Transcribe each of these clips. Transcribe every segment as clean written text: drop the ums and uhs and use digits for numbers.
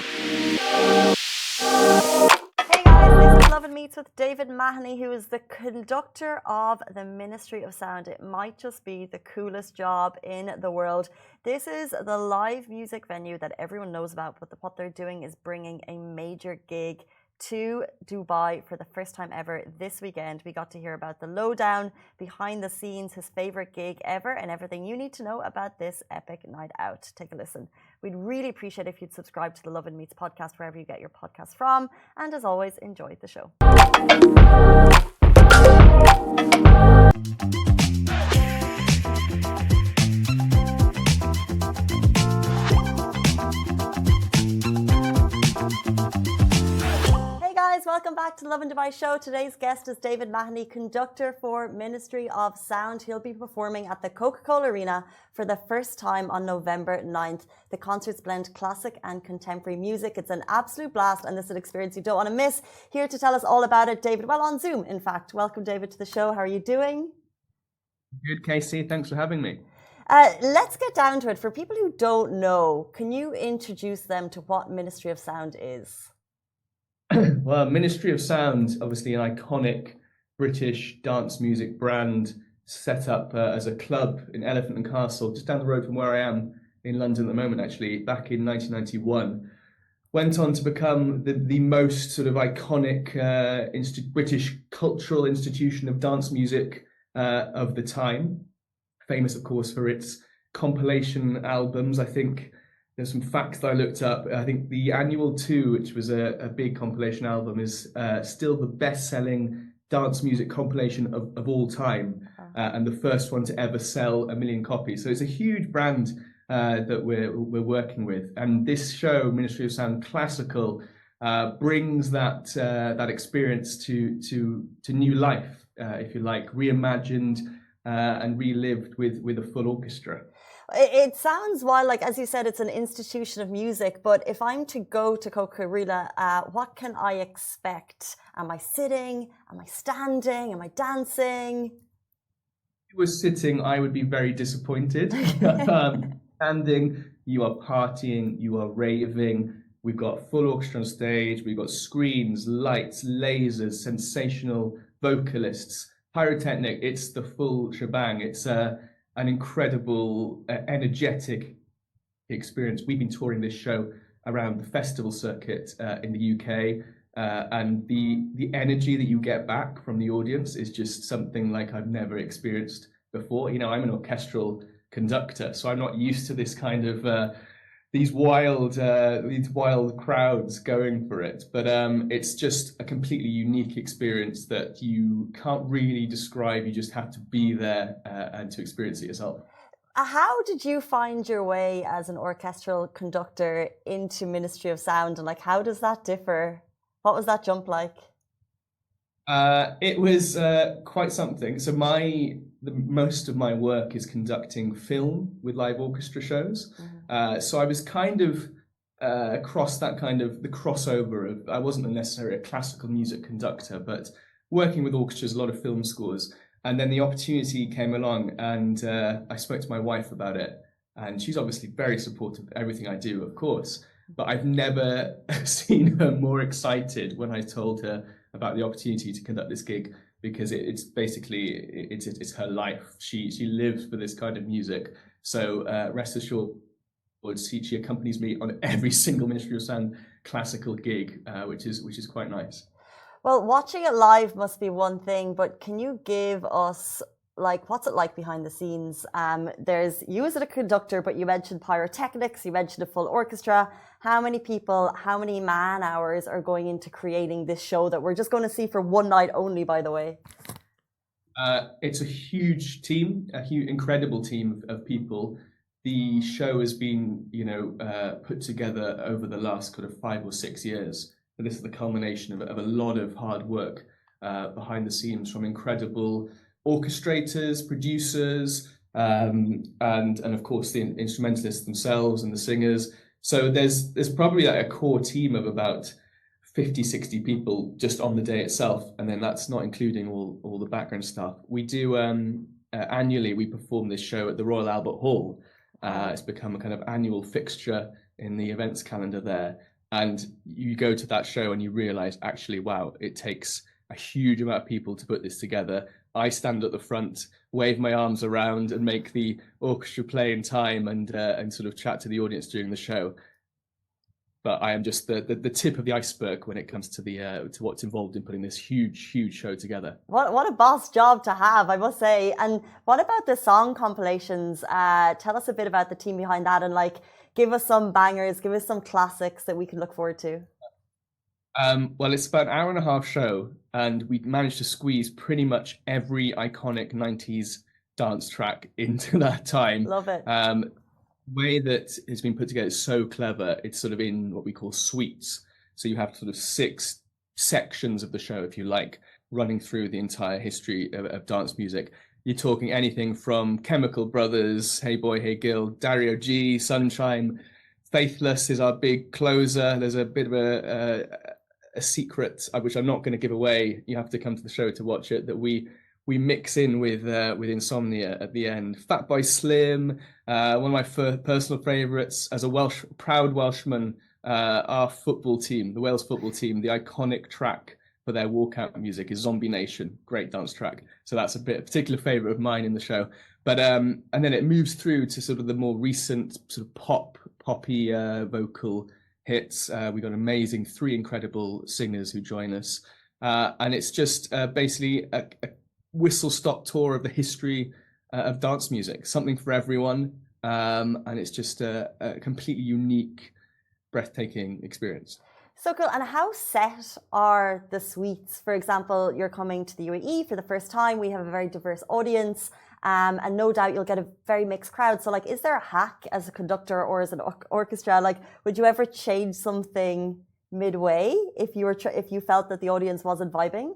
Hey guys, this is Lovin Meets with David Mahony, who is the conductor of the Ministry of Sound. It might just be the coolest job in the world. This is the live music venue that everyone knows about, but what they're doing is bringing a major gig to Dubai for the first time ever this weekend. We got to hear about the lowdown, behind the scenes, his favorite gig ever, and everything you need to know about this epic night out. Take a listen. We'd really appreciate if you'd subscribe to the Lovin Meets podcast wherever you get your podcast from. And as always, enjoy the show. Welcome back to the Lovin Dubai show. Today's guest is David Mahony, conductor for Ministry of Sound. He'll be performing at the Coca-Cola Arena for the first time on November 9th. The concerts blend classic and contemporary music. It's an absolute blast, and this is an experience you don't want to miss. Here to tell us all about it, David, well, on Zoom, in fact. Welcome, David, to the show. How are you doing? Good, Casey. Thanks for having me. Let's get down to it. For people who don't know, can you introduce them to what Ministry of Sound is? Well, Ministry of Sound, obviously an iconic British dance music brand set up as a club in Elephant and Castle, just down the road from where I am in London at the moment, actually, back in 1991. Went on to become the most sort of iconic British cultural institution of dance music of the time. Famous, of course, for its compilation albums. I think there's some facts that I looked up. I think the Annual 2, which was a big compilation album, is still the best-selling dance music compilation of all time, and the first one to ever sell 1 million copies. So it's a huge brand that we're working with. And this show, Ministry of Sound Classical, brings that experience to new life, if you like, reimagined and relived with a full orchestra. It sounds wild, like, as you said, it's an institution of music, but if I'm to go to Coca Arena, what can I expect? Am I sitting? Am I standing? Am I dancing? If you were sitting, I would be very disappointed. Standing, you are partying, you are raving. We've got full orchestra on stage, we've got screens, lights, lasers, sensational vocalists, pyrotechnic. It's the full shebang. It's an incredible, energetic experience. We've been touring this show around the festival circuit in the UK, and the energy that you get back from the audience is just something like I've never experienced before. You know, I'm an orchestral conductor, so I'm not used to this kind of these wild crowds going for it. But it's just a completely unique experience that you can't really describe. You just have to be there and to experience it yourself. How did you find your way as an orchestral conductor into Ministry of Sound, and like, how does that differ? What was that jump like? It was quite something. So most of my work is conducting film with live orchestra shows. Mm-hmm. So I was kind of across that kind of the crossover of, I wasn't necessarily a classical music conductor, but working with orchestras, a lot of film scores. And then the opportunity came along, and I spoke to my wife about it. And she's obviously very supportive of everything I do, of course. But I've never seen her more excited when I told her about the opportunity to conduct this gig, because it's basically it's her life. She lives for this kind of music. So rest assured, she accompanies me on every single Ministry of Sound classical gig, which is quite nice. Well, watching it live must be one thing, but can you give us, like, what's it like behind the scenes? There's you as a conductor, but you mentioned pyrotechnics, you mentioned a full orchestra. How many people, how many man hours are going into creating this show that we're just going to see for one night only, by the way? It's a huge team, incredible team of people. The show has been, put together over the last kind of 5 or 6 years. And this is the culmination of a lot of hard work behind the scenes from incredible orchestrators, producers, and of course the instrumentalists themselves and the singers. So there's probably like a core team of about 50, 60 people just on the day itself, and then that's not including all the background stuff. We do annually we perform this show at the Royal Albert Hall. It's become a kind of annual fixture in the events calendar there. And you go to that show and you realize, actually, wow, it takes a huge amount of people to put this together. I stand at the front, wave my arms around, and make the orchestra play in time, and sort of chat to the audience during the show. But I am just the tip of the iceberg when it comes to the to what's involved in putting this huge show together. What a boss job to have, I must say. And what about the song compilations? Tell us a bit about the team behind that, and like give us some bangers, give us some classics that we can look forward to. Well, it's about an hour and a half show, and we managed to squeeze pretty much every iconic 90s dance track into that time. Love it. Way that it's been put together is so clever. It's sort of in what we call suites. So you have sort of 6 sections of the show, if you like, running through the entire history of dance music. You're talking anything from Chemical Brothers, Hey Boy, Hey Girl, Dario G, Sunshine. Faithless is our big closer. There's a bit of a secret, which I'm not going to give away. You have to come to the show to watch it, that we mix in with Insomnia at the end. Fatboy Slim, one of my personal favourites. As a proud Welshman, our football team, the Wales football team, the iconic track for their walkout music is Zombie Nation. Great dance track. So that's a particular favourite of mine in the show. But and then it moves through to sort of the more recent sort of poppy vocal hits. We got 3 incredible singers who join us, and it's just basically a whistle-stop tour of the history of dance music, something for everyone, and it's just a completely unique, breathtaking experience. So cool. And how set are the suites? For example, you're coming to the UAE for the first time. We have a very diverse audience, and no doubt you'll get a very mixed crowd. So, like, is there a hack as a conductor or as an orchestra? Like, would you ever change something midway if you felt that the audience wasn't vibing?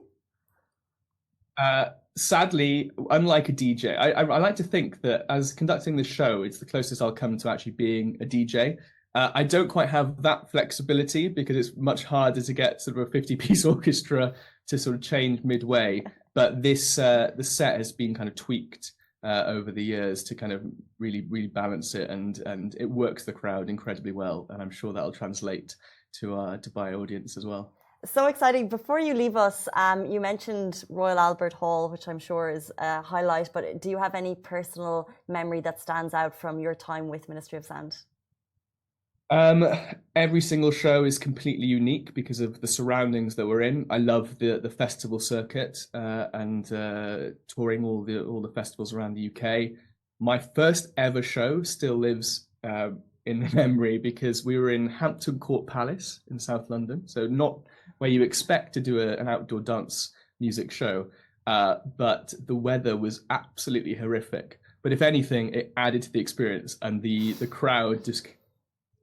Sadly, unlike a DJ, I like to think that as conducting the show, it's the closest I'll come to actually being a DJ. I don't quite have that flexibility because it's much harder to get sort of a 50-piece orchestra to sort of change midway. But this the set has been kind of tweaked over the years to kind of really balance it, and it works the crowd incredibly well. And I'm sure that'll translate to our Dubai audience as well. So exciting. Before you leave us, you mentioned Royal Albert Hall, which I'm sure is a highlight, but do you have any personal memory that stands out from your time with Ministry of Sound? Every single show is completely unique because of the surroundings that we're in. I love the festival circuit and touring all the festivals around the UK. My first ever show still lives in the memory because we were in Hampton Court Palace in South London, so not where you expect to do an outdoor dance music show, but the weather was absolutely horrific. But if anything, it added to the experience, and the crowd just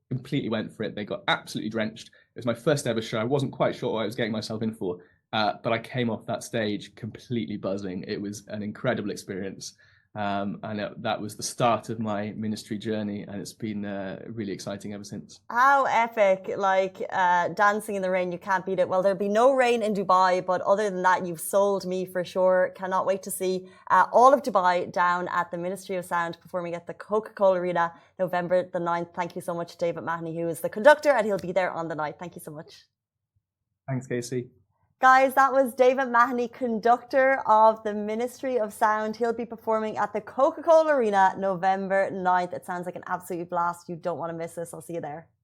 completely went for it. They got absolutely drenched. It was my first ever show. I wasn't quite sure what I was getting myself in for, but I came off that stage completely buzzing. It was an incredible experience. That was the start of my ministry journey, and it's been really exciting ever since. How epic, like dancing in the rain, you can't beat it. Well, there'll be no rain in Dubai, but other than that, you've sold me for sure. Cannot wait to see all of Dubai down at the Ministry of Sound performing at the Coca-Cola Arena, November the 9th. Thank you so much, David Mahony, who is the conductor, and he'll be there on the night. Thank you so much. Thanks, Casey. Guys, that was David Mahony, conductor of the Ministry of Sound. He'll be performing at the Coca-Cola Arena November 9th. It sounds like an absolute blast. You don't want to miss this. I'll see you there.